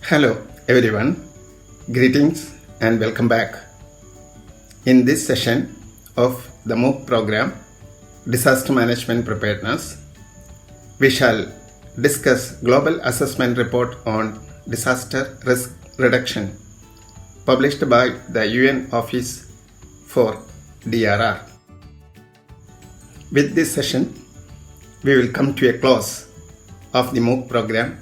Hello everyone, greetings and welcome back. In this session of the MOOC program, Disaster Management Preparedness, we shall discuss Global Assessment Report on Disaster Risk Reduction, published by the UN Office for DRR. With this session, we will come to a close of the MOOC program,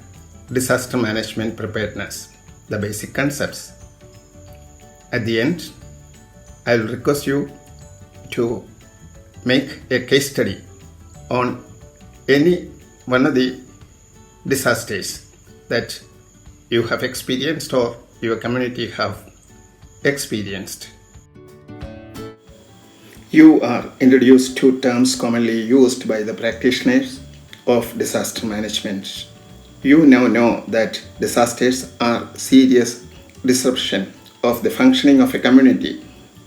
Disaster Management Preparedness, the basic concepts. At the end, I will request you to make a case study on any one of the disasters that you have experienced or your community have experienced. You are introduced to terms commonly used by the practitioners of disaster management. You now know that disasters are serious disruption of the functioning of a community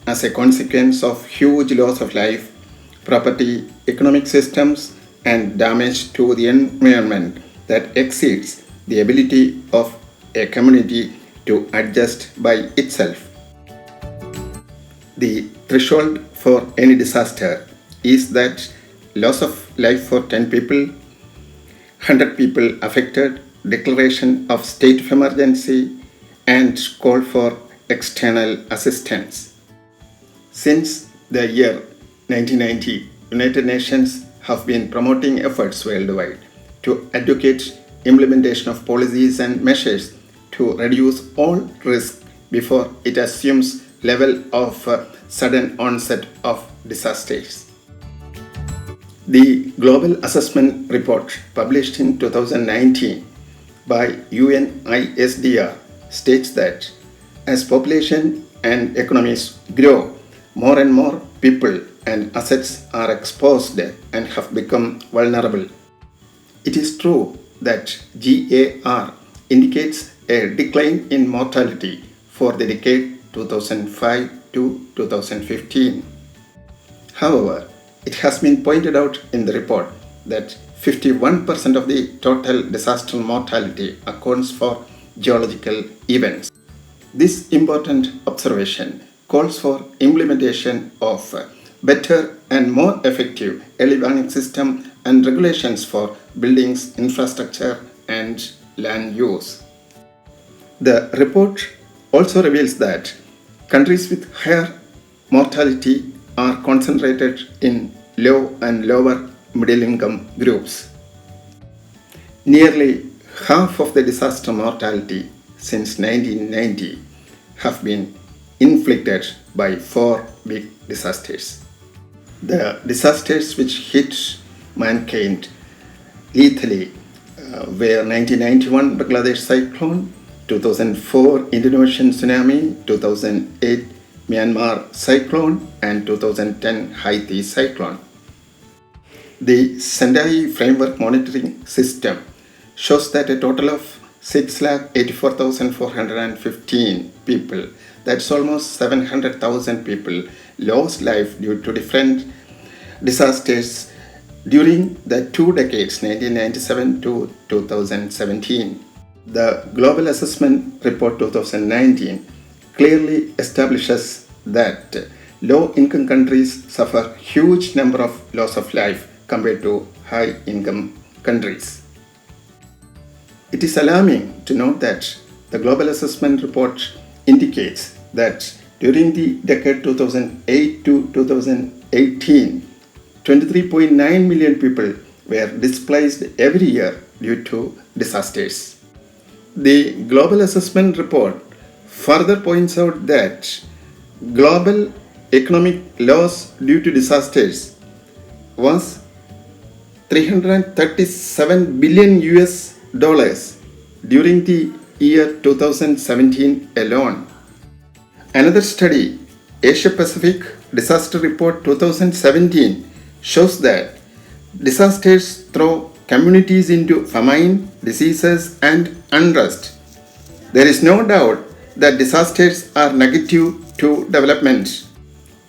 as a consequence of huge loss of life, property, economic systems, and damage to the environment that exceeds the ability of a community to adjust by itself. The threshold for any disaster is that loss of life for 10 people, 100 people affected, declaration of state of emergency, and call for external assistance. Since the year 1990, United Nations have been promoting efforts worldwide to advocate implementation of policies and measures to reduce all risk before it assumes level of sudden onset of disasters. The Global Assessment Report published in 2019 by UNISDR states that as population and economies grow, more and more people and assets are exposed and have become vulnerable. It is true that GAR indicates a decline in mortality for the decade 2005 to 2015. However, it has been pointed out in the report that 51% of the total disaster mortality accounts for geological events. This important observation calls for implementation of better and more effective early warning system and regulations for buildings, infrastructure, and land use. The report also reveals that countries with higher mortality are concentrated in low and lower middle income groups. Nearly half of the disaster mortality since 1990 have been inflicted by 4 big disasters. The disasters which hit mankind lethally were 1991 Bangladesh cyclone, 2004 Indian Ocean tsunami, 2008 Myanmar cyclone, and 2010 Haiti cyclone. The Sendai Framework Monitoring System shows that a total of 684,415 people, that's almost 700,000 people, lost life due to different disasters during the 2 decades, 1997 to 2017. The Global Assessment Report 2019 clearly establishes that low-income countries suffer huge number of loss of life compared to high-income countries. It is alarming to note that the Global Assessment Report indicates that during the decade 2008 to 2018, 23.9 million people were displaced every year due to disasters. The Global Assessment Report further points out that global economic loss due to disasters was $337 billion during the year 2017 alone. Another study, Asia Pacific Disaster Report 2017, shows that disasters throw communities into famine, diseases, and unrest. There is no doubt that disasters are negative to development.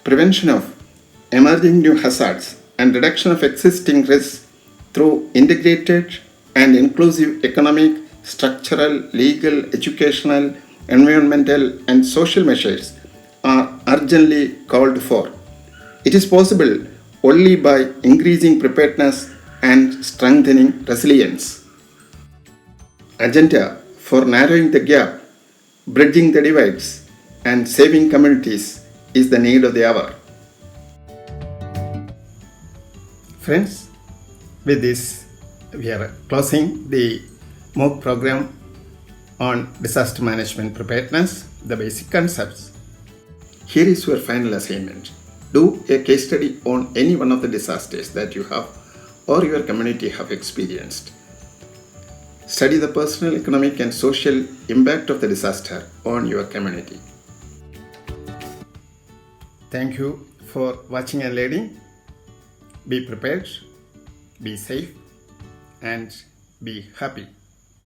Prevention of emerging new hazards and reduction of existing risks through integrated and inclusive economic, structural, legal, educational, environmental, and social measures are urgently called for. It is possible only by increasing preparedness and strengthening resilience. Agenda for narrowing the gap, bridging the divides, and saving communities is the need of the hour. Friends, with this, we are closing the MOOC program on disaster management preparedness, the basic concepts. Here is your final assignment. Do a case study on any one of the disasters that you have or your community have experienced. Study the personal, economic, and social impact of the disaster on your community. Thank you for watching and learning. Be prepared, be safe, and be happy.